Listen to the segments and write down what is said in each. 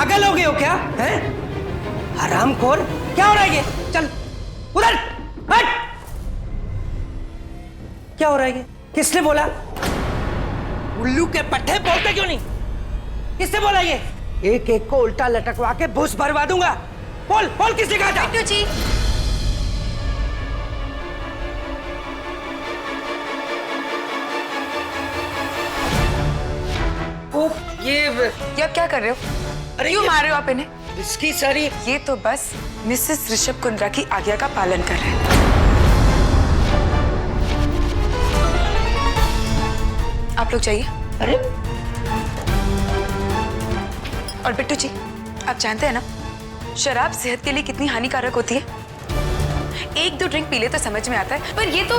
पागल हो गए हो क्या? हैं? हरामखोर, क्या हो रहा है ये? चल उधर हट। क्या हो रहा है ये? किसने बोला? उल्लू के पट्टे बोलते क्यों नहीं? किसने बोला ये? एक एक को उल्टा लटकवा के भूस भरवा दूंगा। बोल बोल, किसने कहा था? बिट्टू जी, ये आप क्या कर रहे हो? अरे क्यों मार रहे हो आप इन्हें? इसकी सारी ये तो बस मिसेस ऋषभ कुंद्रा की आज्ञा का पालन कर रहे हैं। आप लोग जाइए। अरे और बिट्टू जी, आप जानते हैं ना शराब सेहत के लिए कितनी हानिकारक होती है? एक दो ड्रिंक पी ले तो समझ में आता है, पर ये तो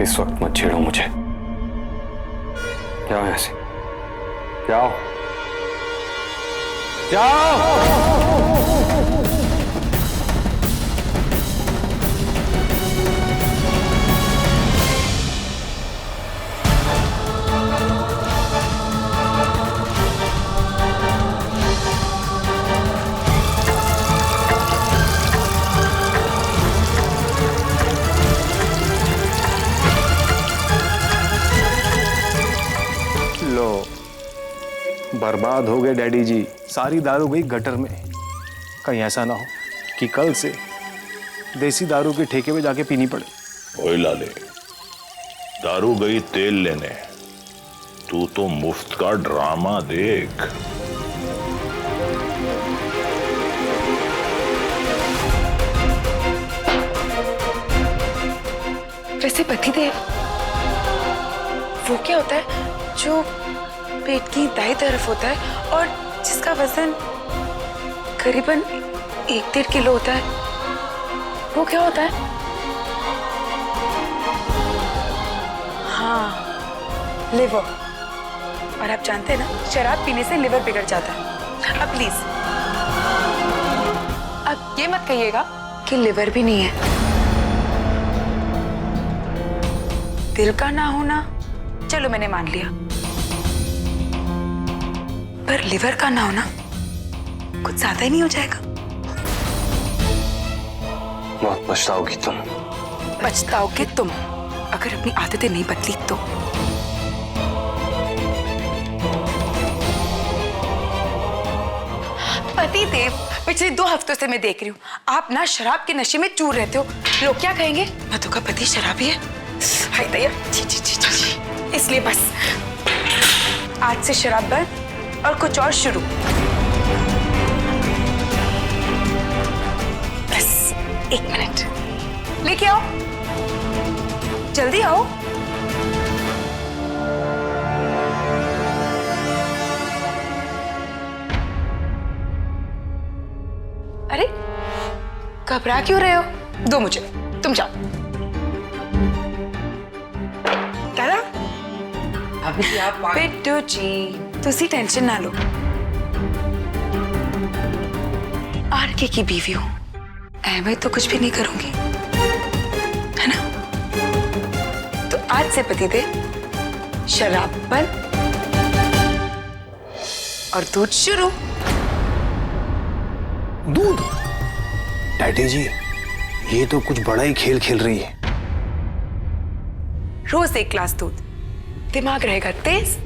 इस वक्त मत छेड़ो मुझे। जाओ यहाँ से, जाओ जाओ। लो, बर्बाद हो गए डैडी जी, सारी दारू गई गटर में। कहीं ऐसा ना हो कि कल से देसी दारू के ठेके पे जाके पीनी पड़े। ओए लाले, दारू गई तेल लेने, तू तो मुफ्त का ड्रामा देख। वैसे पतिदेव, वो क्या होता है जो पेट की दाईं तरफ होता है और जिसका वजन करीबन 1-1.5 किलो होता है? वो क्या होता है? हाँ, लिवर। और आप जानते हैं ना, शराब पीने से लिवर बिगड़ जाता है। अब प्लीज अब ये मत कहिएगा कि लिवर भी नहीं है। दिल का ना होना चलो मैंने मान लिया, पर लिवर का ना होना कुछ ज्यादा ही नहीं हो जाएगा? बहुत पछताओगी तुम। पछताओगे तुम अगर अपनी आदतें नहीं बदली तो। पति देव, पिछले 2 हफ्तों से मैं देख रही हूँ आप ना शराब के नशे में चूर रहते हो। लोग क्या कहेंगे, मधु का पति शराबी है? हाय दया, छी छी छी छी छी। इसलिए बस आज से शराब बंद और कुछ और शुरू। बस 1 मिनट लेके आओ, जल्दी आओ। अरे घबरा क्यों रहे हो? दो मुझे, तुम जाओ। अभी आप बिट्टू जी, तुसी टेंशन ना लो। आरके की बीवी हूं, मैं तो कुछ भी नहीं करूंगी, है ना? तो आज से पतिदेव शराब बंद और दूध शुरू। दूध? डैडी जी, ये तो कुछ बड़ा ही खेल खेल रही है। रोज 1 ग्लास दूध, दिमाग रहेगा तेज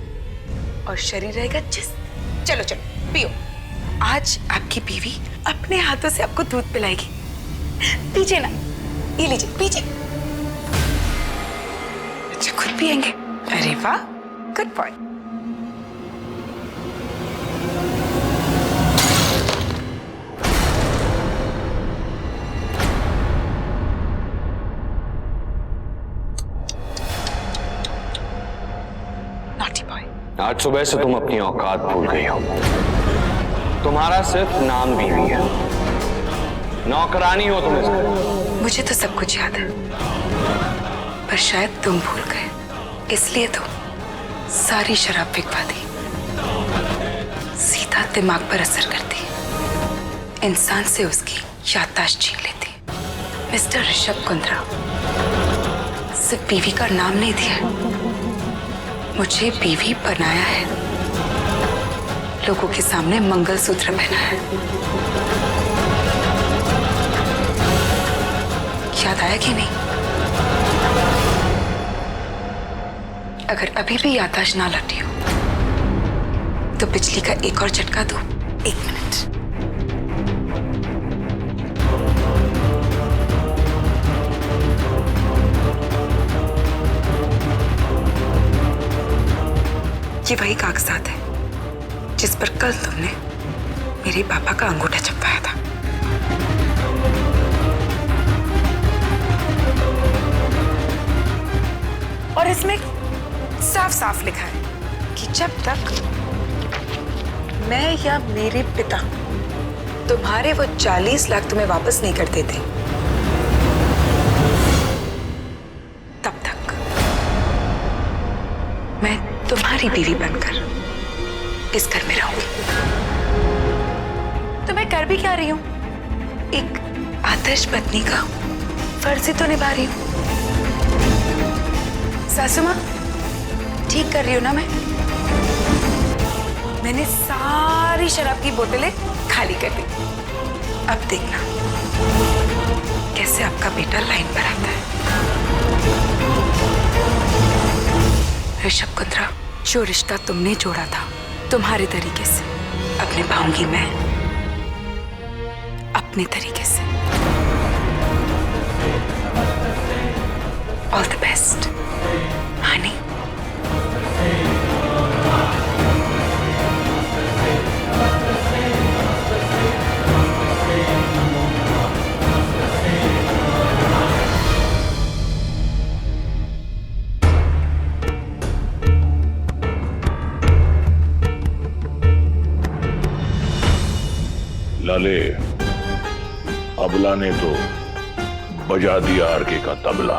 और शरीर रहेगा चुस्त। चलो चलो पियो। आज आपकी बीवी अपने हाथों से आपको दूध पिलाएगी। पीजिए ना, ये लीजिए पीजिए। अच्छा खुद पिएंगे? अरे वाह, गुड बॉय। Naughty boy. आज सुबह से तुम अपनी औकात भूल गई हो। तुम्हारा सिर्फ नाम बीवी है, नौकरानी हो तुम इसके। मुझे तो सब कुछ याद है, पर शायद तुम भूल गए, इसलिए तो सारी शराब पिघवा दी। सीधा दिमाग पर असर करती, इंसान से उसकी याददाश्त छीन लेती। मिस्टर ऋषभ कुंद्रा, सिर्फ बीवी का नाम नहीं दिया, मुझे बीवी बनाया है, लोगों के सामने मंगलसूत्र पहना है। याद आया कि नहीं? अगर अभी भी याददाश्त ना लौटी हो तो बिजली का एक और झटका दो। 1 मिनट। ये वही कागजात है जिस पर कल तुमने मेरे पापा का अंगूठा छपवाया था। और इसमें साफ साफ लिखा है कि जब तक मैं या मेरे पिता तुम्हारे वो 40 लाख तुम्हें वापस नहीं कर देते, तब तक मैं तुम्हारी बीवी बनकर इस घर में रहूंगी। तो मैं कर भी क्या रही हूं? एक आदर्श पत्नी का फर्ज ही तो निभा रही हूं। सासू मां, ठीक कर रही हूं ना मैं? मैंने सारी शराब की बोतलें खाली कर दी। अब देखना कैसे आपका बेटा लाइन पर आता है। ऋषभ कुंद्रा, जो रिश्ता तुमने जोड़ा था तुम्हारे तरीके से, अब निभाऊंगी मैं अपने तरीके से। All the best Honey. लाले, अबला ने तो बजा दिया आरके का तबला।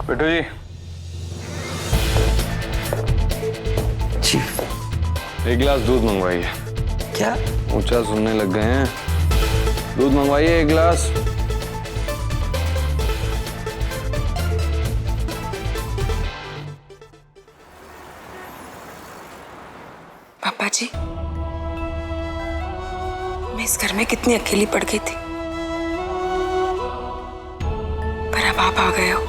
बिट्टू जी, जी एक गिलास दूध मंगवाइए। क्या? ऊंचा सुनने लग गए हैं। दूध मंगवाइए 1 गिलास। पापा जी, मैं इस घर में कितनी अकेली पड़ गई थी, पर अब आप आ गए हो।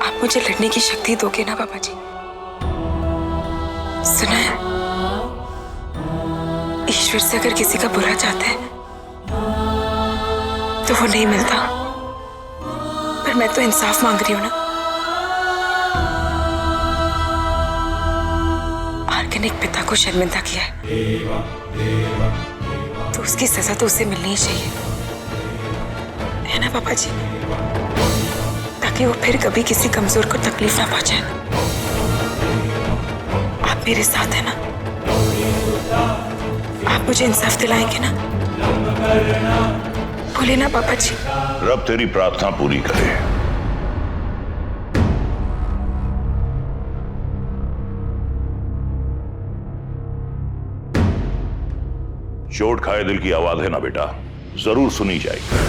आप मुझे लड़ने की शक्ति दोगे ना पापा जी? सुना है, ईश्वर से अगर किसी का बुरा चाहते हैं तो वो नहीं मिलता, पर मैं तो इंसाफ मांग रही हूं ना। आर्के ने एक पिता को शर्मिंदा किया है, तो उसकी सजा तो उसे मिलनी ही चाहिए, है ना पापा जी? ताकि वो फिर कभी किसी कमजोर को तकलीफ ना पहुंचाए। आप मेरे साथ हैं ना? आप मुझे इंसाफ दिलाएंगे ना? बोले ना पापा जी? रब तेरी प्रार्थना पूरी करे। चोट खाए दिल की आवाज है ना बेटा, जरूर सुनी जाएगी।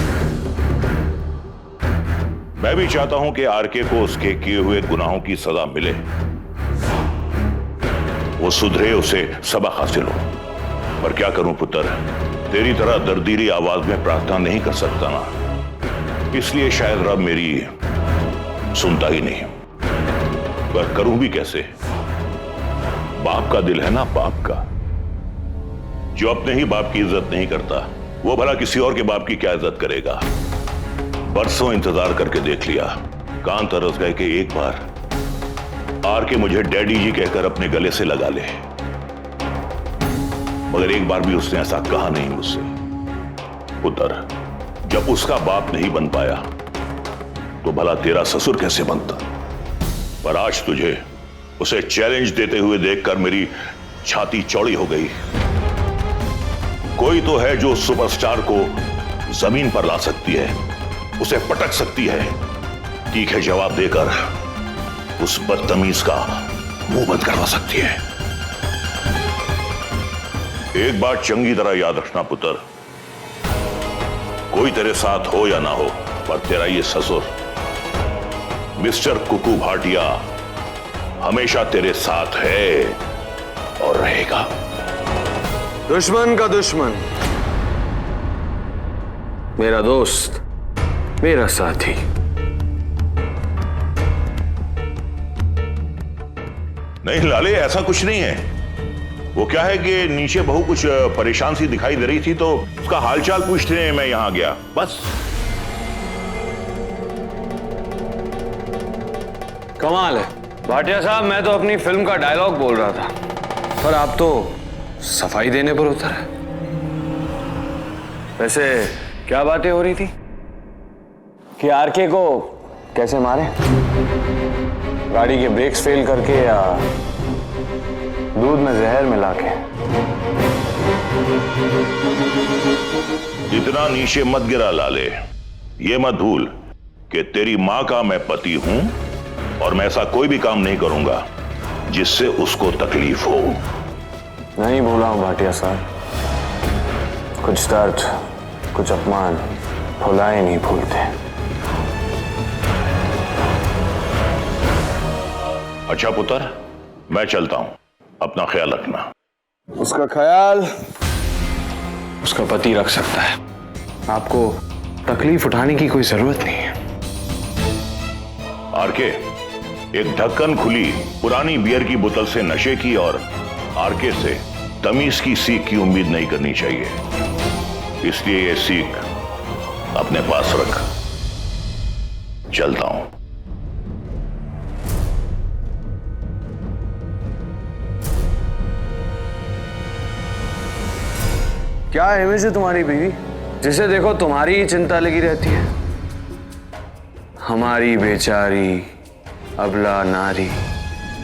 मैं भी चाहता हूं कि आरके को उसके किए हुए गुनाहों की सजा मिले, वो सुधरे, उसे सबक हासिल हो। पर क्या करूं पुत्र, तेरी तरह दर्दीली आवाज में प्रार्थना नहीं कर सकता ना, इसलिए शायद रब मेरी सुनता ही नहीं। पर करूं भी कैसे? बाप का दिल है ना, बाप का। जो अपने ही बाप की इज्जत नहीं करता, वो भला किसी और के बाप की क्या इज्जत करेगा? बरसों इंतजार करके देख लिया, कान तरस गए कि एक बार आरके मुझे डैडी जी कहकर अपने गले से लगा ले, मगर एक बार भी उसने ऐसा कहा नहीं मुझसे। पुत्र, जब उसका बाप नहीं बन पाया तो भला तेरा ससुर कैसे बनता? पर आज तुझे उसे चैलेंज देते हुए देखकर मेरी छाती चौड़ी हो गई। कोई तो है जो सुपरस्टार को जमीन पर ला सकती है, उसे पटक सकती है, तीखे जवाब देकर उस बदतमीज का मुंह बंद करवा सकती है। एक बात चंगी तरह याद रखना पुत्र, कोई तेरे साथ हो या ना हो, पर तेरा ये ससुर मिस्टर कुकू भाटिया हमेशा तेरे साथ है और रहेगा। दुश्मन का दुश्मन मेरा दोस्त, मेरा साथी। नहीं लाले, ऐसा कुछ नहीं है। वो क्या है कि नीचे बहू कुछ परेशान सी दिखाई दे रही थी तो उसका हालचाल पूछने मैं यहां गया, बस। कमाल है भाटिया साहब, मैं तो अपनी फिल्म का डायलॉग बोल रहा था, पर आप तो सफाई देने पर उतर है। वैसे क्या बातें हो रही थी कि आरके को कैसे मारे? गाड़ी के ब्रेक्स फेल करके या दूध में जहर मिला के? इतना नीचे मत गिरा लाले, ये मत भूल कि तेरी मां का मैं पति हूं और मैं ऐसा कोई भी काम नहीं करूंगा जिससे उसको तकलीफ हो। नहीं भूला हूं भाटिया साहब, कुछ दर्द, कुछ अपमान भुलाए नहीं भूलते। अच्छा पुत्र, मैं चलता हूं, अपना ख्याल रखना। उसका ख्याल उसका पति रख सकता है, आपको तकलीफ उठाने की कोई जरूरत नहीं है। आरके, एक ढक्कन खुली पुरानी बियर की बोतल से नशे की और आरके से तमीज की सीख की उम्मीद नहीं करनी चाहिए, इसलिए ये सीख अपने पास रख। चलता हूं। क्या इमेज है तुम्हारी बीवी? जिसे देखो तुम्हारी ही चिंता लगी रहती है। हमारी बेचारी अबला नारी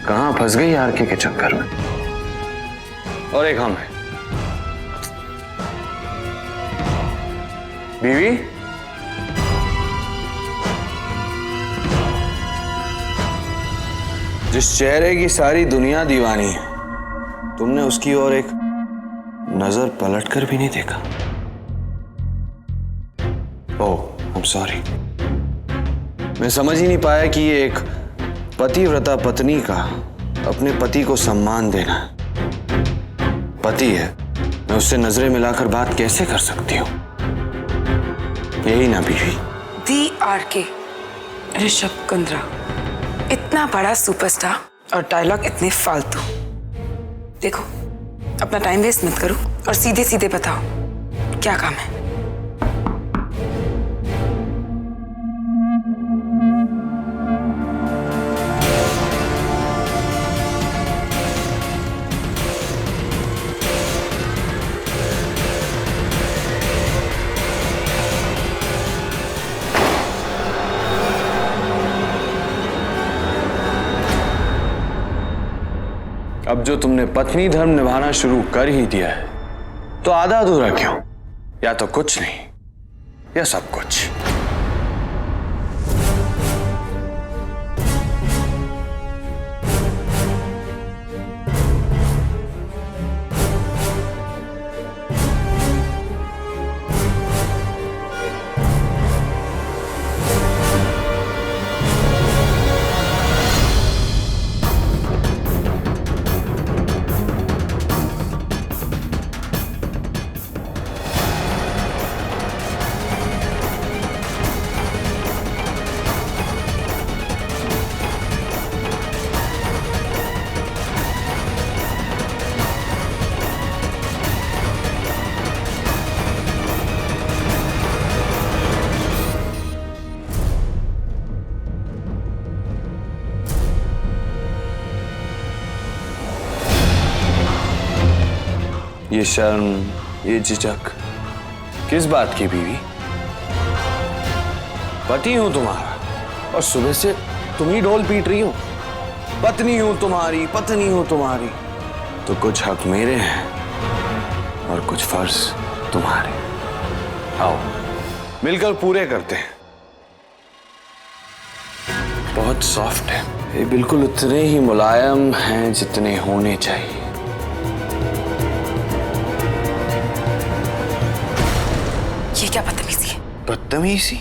कहां फंस गई आरके के चक्कर में। और एक हम है बीवी, जिस चेहरे की सारी दुनिया दीवानी है, तुमने उसकी ओर एक नजर पलटकर भी नहीं देखा। ओह, आई एम सॉरी। मैं समझ ही नहीं पाया कि ये एक पतिव्रता पत्नी का अपने पति को सम्मान देना है। पति है, मैं उससे नजरें मिलाकर बात कैसे कर सकती हूँ? यही ना बीवी? दी आरके ऋषभ कुंद्रा, इतना बड़ा सुपरस्टार और डायलॉग इतने फालतू। देखो, अपना टाइम वेस्ट मत करो और सीधे सीधे बताओ क्या काम है। अब जो तुमने पत्नी धर्म निभाना शुरू कर ही दिया है, तो आधा अधूरा क्यों? या तो कुछ नहीं या सब कुछ। ये शर्म, ये झिझक किस बात की बीवी? पति हूं तुम्हारा और सुबह से तुम ही ढोल पीट रही हो। पत्नी हूं तुम्हारी, पत्नी हूं तुम्हारी, तो कुछ हक मेरे हैं और कुछ फर्ज तुम्हारे। आओ मिलकर पूरे करते हैं। बहुत सॉफ्ट है ये, बिल्कुल उतने ही मुलायम हैं जितने होने चाहिए। ये क्या बदतमीजी है? बदतमीजी?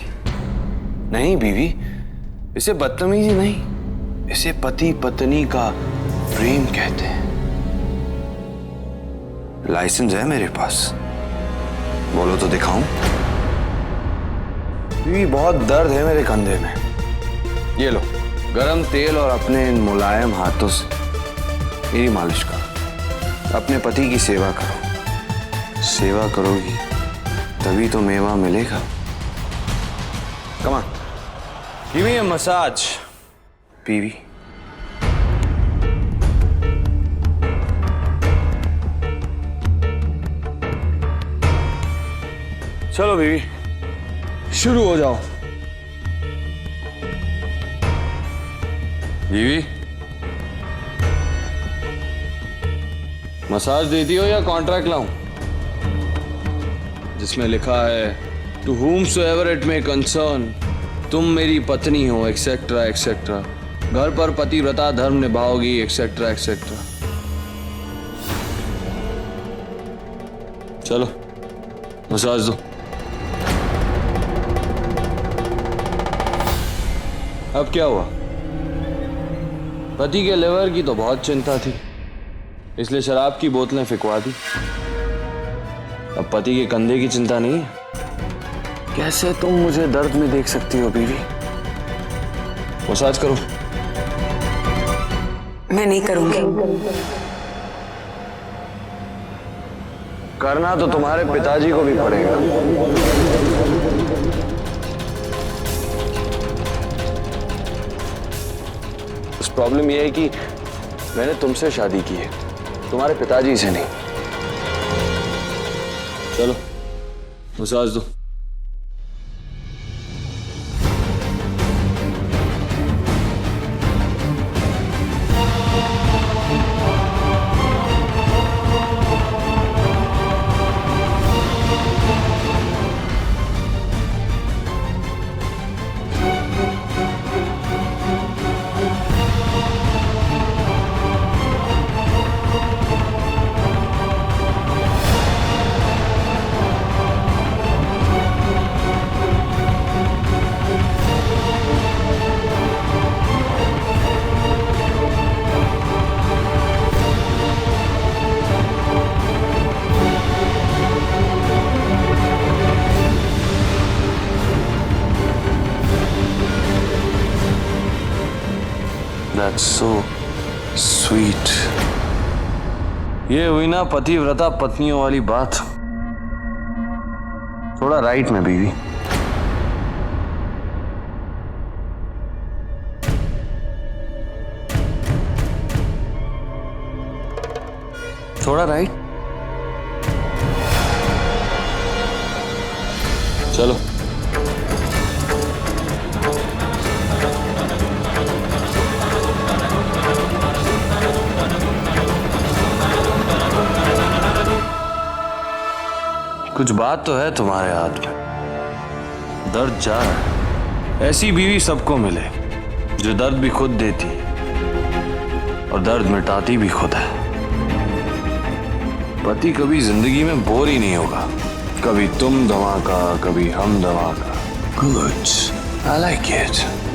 नहीं बीवी, इसे बदतमीजी नहीं, इसे पति पत्नी का प्रेम कहते हैं। लाइसेंस है मेरे पास, बोलो तो दिखाऊं? बीवी बहुत दर्द है मेरे कंधे में, ये लो गरम तेल और अपने इन मुलायम हाथों से मेरी मालिश करो। अपने पति की सेवा करो, सेवा करोगी तभी तो मेवा मिलेगा। Come on, give me a massage बीवी। चलो बीवी, शुरू हो जाओ। बीवी, मसाज देती हो या कॉन्ट्रैक्ट लाऊं जिसमें लिखा है to whom so ever it may concern, तुम मेरी पत्नी हो एक्सेट्रा एक्सेट्रा, घर पर पतिव्रता धर्म निभाओगी एक्सेट्रा एक्सेट्रा। चलो मसाज दो। अब क्या हुआ? पति के लिवर की तो बहुत चिंता थी, इसलिए शराब की बोतलें फिकवा दी। अब पति के कंधे की चिंता नहीं है। कैसे तुम मुझे दर्द में देख सकती हो बीवी? मसाज करो। मैं नहीं करूंगी। करना तो तुम्हारे पिताजी को भी पड़ेगा। उस प्रॉब्लम यह है कि मैंने तुमसे शादी की है, तुम्हारे पिताजी से नहीं। चलो मसाज दो। That's so sweet. ये हुई ना पतिव्रता पत्नियों वाली बात। थोड़ा राइट में बीवी। थोड़ा राइट। चलो कुछ बात तो है तुम्हारे हाथ में। दर्द जा रहा है। ऐसी बीवी सबको मिले जो दर्द भी खुद देती और दर्द मिटाती भी खुद है। पति कभी जिंदगी में बोर ही नहीं होगा। कभी तुम धमाका, कभी हम धमाका। Good, I like it.